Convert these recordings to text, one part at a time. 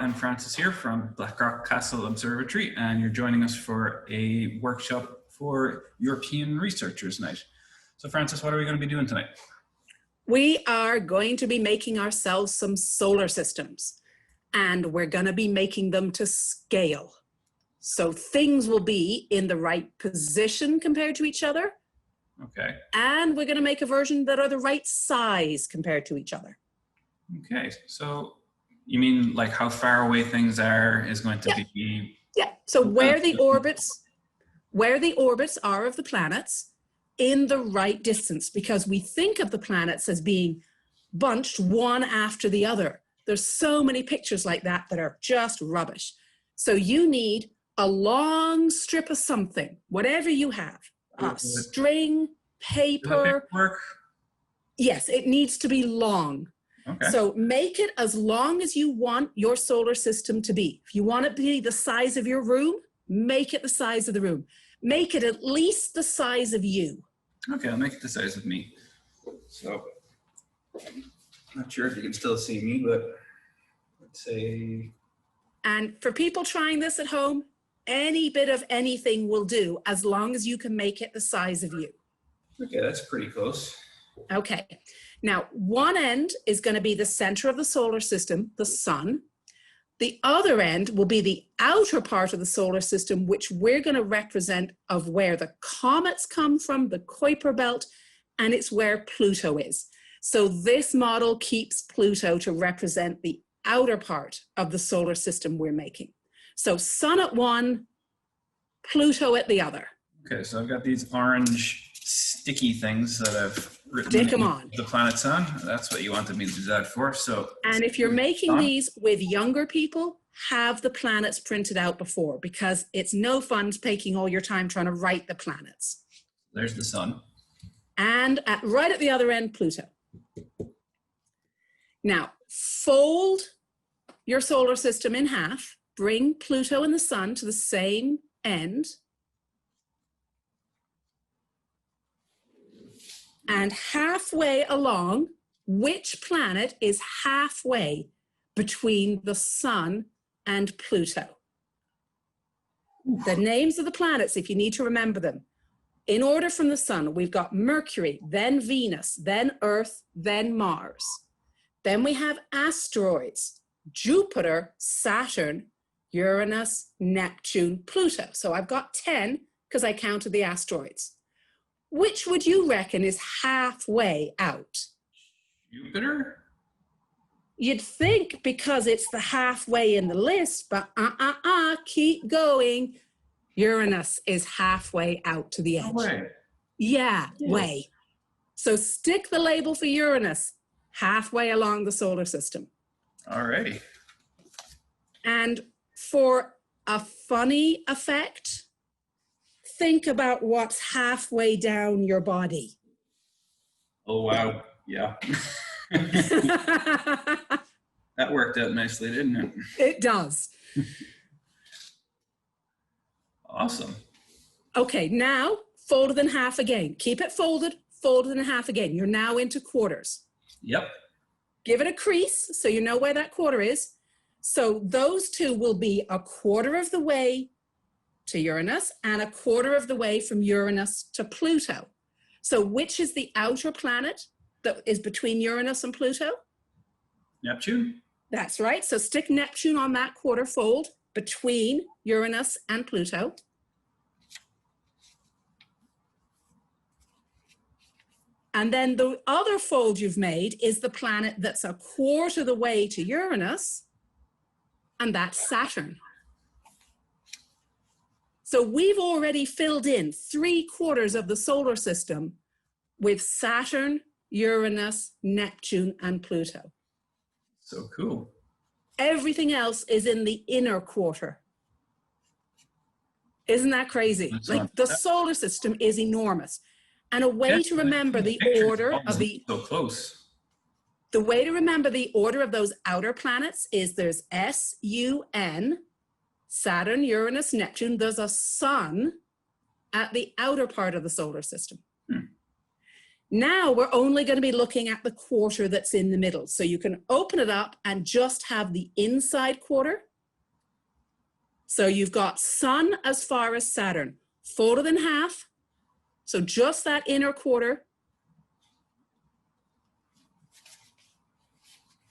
and Francis here from Blackrock Castle Observatory, and you're joining us for a workshop for European Researchers Night. So Francis, what are we going to be doing tonight? We are going to be making ourselves some solar systems, and we're going to be making them to scale. So things will be in the right position compared to each other. Okay. And we're going to make a version that are the right size compared to each other. Okay, so you mean like how far away things are is going to be? Yeah, so where the orbits are of the planets in the right distance, because we think of the planets as being bunched one after the other. There's so many pictures like that that are just rubbish. So you need a long strip of something, whatever you have, string, paper. Yes, it needs to be long. Okay. So make it as long as you want your solar system to be. If you want it to be the size of your room, make it the size of the room. Make it at least the size of you. Okay, I'll make it the size of me. So, not sure if you can still see me, but let's say. And for people trying this at home, any bit of anything will do as long as you can make it the size of you. Okay, that's pretty close. Okay. Now, one end is going to be the center of the solar system, the sun. The other end will be the outer part of the solar system, which we're going to represent of where the comets come from, the Kuiper belt, and it's where Pluto is. So this model keeps Pluto to represent the outer part of the solar system we're making. So sun at one, Pluto at the other. Okay, so I've got these orange sticky things that I've written the planets on. That's what you wanted me to do that for. So, and if you're making these with younger people, have the planets printed out before, because it's no fun taking all your time trying to write the planets. There's the sun. And right at the other end, Pluto. Now, fold your solar system in half. Bring Pluto and the sun to the same end. And halfway along, which planet is halfway between the sun and Pluto? The names of the planets, if you need to remember them. In order from the sun, we've got Mercury, then Venus, then Earth, then Mars. Then we have asteroids, Jupiter, Saturn, Uranus, Neptune, Pluto. So I've got 10 because I counted the asteroids. Which would you reckon is halfway out? Jupiter? You'd think because it's the halfway in the list, but keep going. Uranus is halfway out to the edge. No way. Yeah, way. So stick the label for Uranus halfway along the solar system. Alrighty. And for a funny effect, think about what's halfway down your body. Oh, wow. Yeah. That worked out nicely, didn't it? It does. Awesome. Okay, now fold it in half again. Keep it folded, fold it in half again. You're now into quarters. Yep. Give it a crease so you know where that quarter is. So those two will be a quarter of the way to Uranus and a quarter of the way from Uranus to Pluto. So which is the outer planet that is between Uranus and Pluto? Neptune? That's right. So stick Neptune on that quarter fold between Uranus and Pluto. And then the other fold you've made is the planet that's a quarter of the way to Uranus, and that's Saturn. So we've already filled in 3/4 of the solar system with Saturn, Uranus, Neptune, and Pluto. So cool. Everything else is in the inner quarter. Isn't that crazy? Like the solar system is enormous. And a way to remember the order of the so close. The way to remember the order of those outer planets is there's S-U-N, Saturn, Uranus, Neptune. There's a sun at the outer part of the solar system. Now we're only going to be looking at the quarter that's in the middle. So you can open it up and just have the inside quarter. So you've got Sun as far as Saturn, folded in half. So just that inner quarter.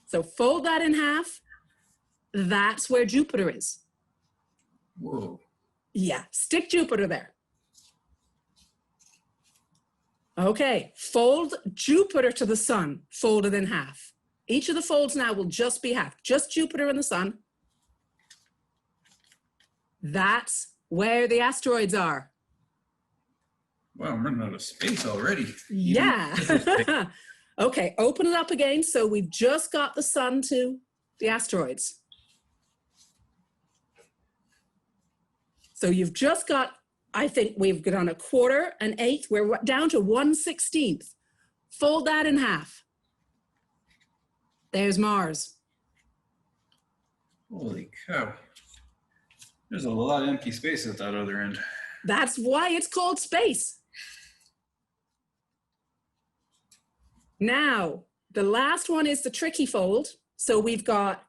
So fold that in half. That's where Jupiter is. Whoa. Yeah, stick Jupiter there. Okay, fold Jupiter to the Sun, folded in half. Each of the folds now will just be half, just Jupiter and the Sun. That's where the asteroids are. Wow, I'm running out of space already. Yeah. Okay, open it up again. So we've just got the Sun to the asteroids. So you've just got, I think we've done a quarter, an eighth, we're down to 1/16. Fold that in half. There's Mars. Holy cow. There's a lot of empty space at that other end. That's why it's called space. Now, the last one is the tricky fold. So we've got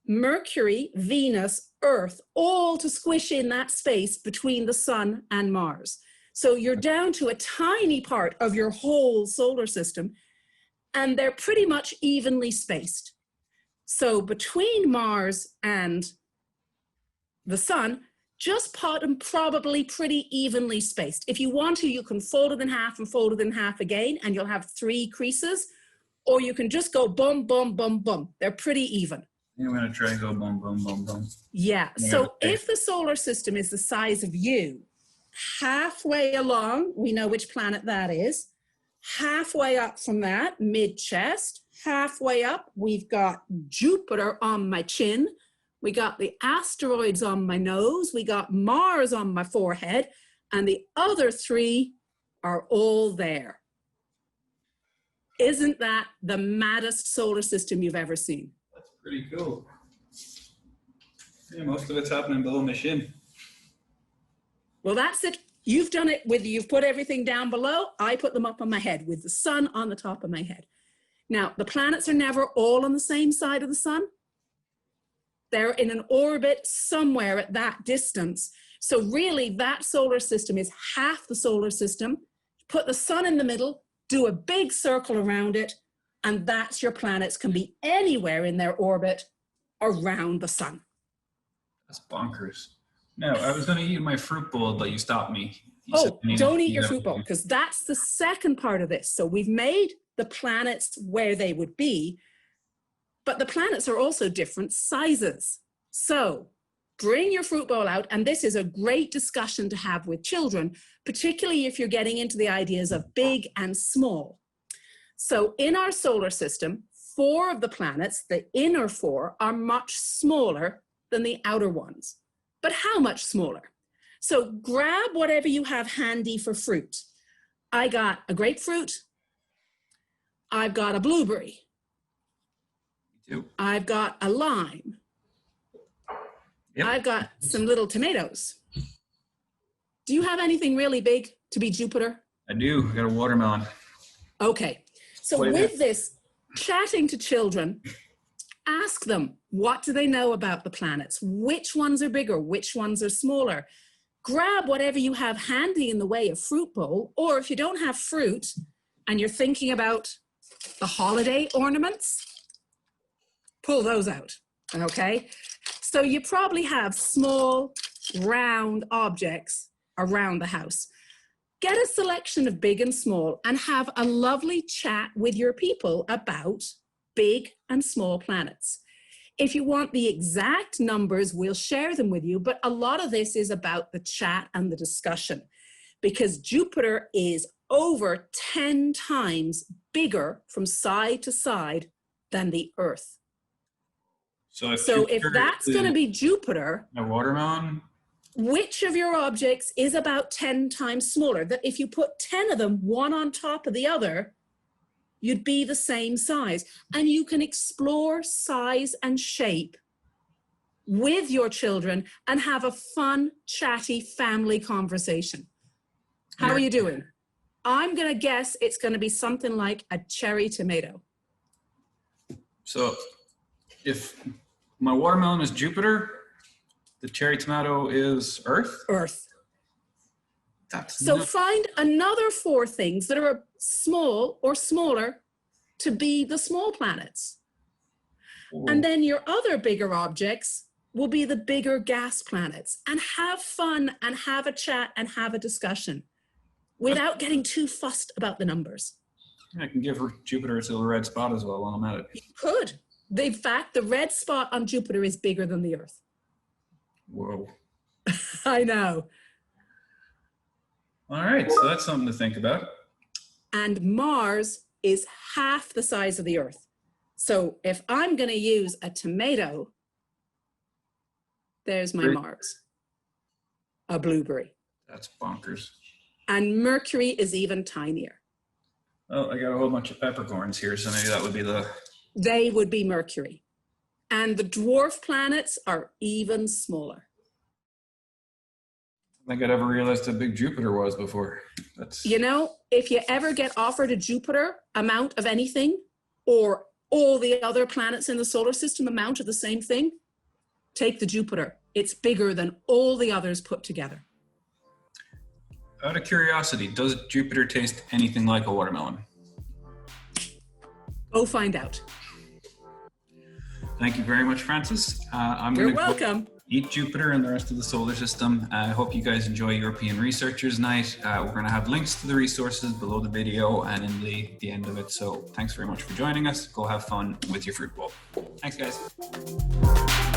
Mercury, Venus, Earth, all to squish in that space between the Sun and Mars. So you're down to a tiny part of your whole solar system, and they're pretty much evenly spaced. So between Mars and the Sun, just put them probably pretty evenly spaced. If you want to, you can fold it in half and fold it in half again, and you'll have 3 creases, or you can just go boom, boom, boom, boom. They're pretty even. I'm going to try and go boom, boom, boom, boom. Yeah, so if the solar system is the size of you, halfway along, we know which planet that is. Halfway up from that, mid-chest, halfway up, we've got Jupiter on my chin. We got the asteroids on my nose. We got Mars on my forehead. And the other 3 are all there. Isn't that the maddest solar system you've ever seen? That's pretty cool. Yeah, most of it's happening below my shin. Well, that's it. You've done it with, you've put everything down below. I put them up on my head with the Sun on the top of my head. Now, the planets are never all on the same side of the Sun. They're in an orbit somewhere at that distance. So really that solar system is half the solar system. Put the Sun in the middle, do a big circle around it, and that's your planets. Can be anywhere in their orbit around the Sun. That's bonkers. No, I was going to eat my fruit bowl, but you stopped me. Don't eat your fruit bowl, because that's the second part of this. So we've made the planets where they would be, but the planets are also different sizes. So bring your fruit bowl out, and this is a great discussion to have with children, particularly if you're getting into the ideas of big and small. So in our solar system, 4 of the planets, the inner 4, are much smaller than the outer ones. But how much smaller? So grab whatever you have handy for fruit. I got a grapefruit. I've got a blueberry. I've got a lime. Yep. I've got some little tomatoes. Do you have anything really big to be Jupiter? I do. I got a watermelon. Okay. So with this, chatting to children, ask them, what do they know about the planets? Which ones are bigger? Which ones are smaller? Grab whatever you have handy in the way of fruit bowl, or if you don't have fruit and you're thinking about the holiday ornaments, pull those out, okay? So you probably have small, round objects around the house. Get a selection of big and small and have a lovely chat with your people about big and small planets. If you want the exact numbers, we'll share them with you, but a lot of this is about the chat and the discussion, because Jupiter is over 10 times bigger from side to side than the Earth. So if that's going to be Jupiter, a watermelon, which of your objects is about 10 times smaller? That if you put 10 of them, one on top of the other, you'd be the same size. And you can explore size and shape with your children and have a fun, chatty family conversation. How are you doing? I'm going to guess it's going to be something like a cherry tomato. So if my watermelon is Jupiter, the cherry tomato is Earth? Earth. That's So nuts. find another 4 things that are small or smaller to be the small planets. And then your other bigger objects will be the bigger gas planets. And have fun and have a chat and have a discussion without getting too fussed about the numbers. I can give Jupiter its little red spot as well while I'm at it. You could. In fact, the red spot on Jupiter is bigger than the Earth. Whoa. I know. All right, so that's something to think about. And Mars is half the size of the Earth. So if I'm going to use a tomato, there's my Mars, a blueberry. That's bonkers. And Mercury is even tinier. Oh, I got a whole bunch of peppercorns here, so maybe that would be the... They would be Mercury. And the dwarf planets are even smaller. I think I'd ever realized how big Jupiter was before. That's... You know, if you ever get offered a Jupiter amount of anything, or all the other planets in the solar system amount of the same thing, take the Jupiter. It's bigger than all the others put together. Out of curiosity, does Jupiter taste anything like a watermelon? Go find out. Thank you very much, Francis. You're welcome. Eat Jupiter and the rest of the solar system. I hope you guys enjoy European Researchers Night. We're going to have links to the resources below the video and in the end of it. So thanks very much for joining us. Go have fun with your fruit bowl. Thanks, guys.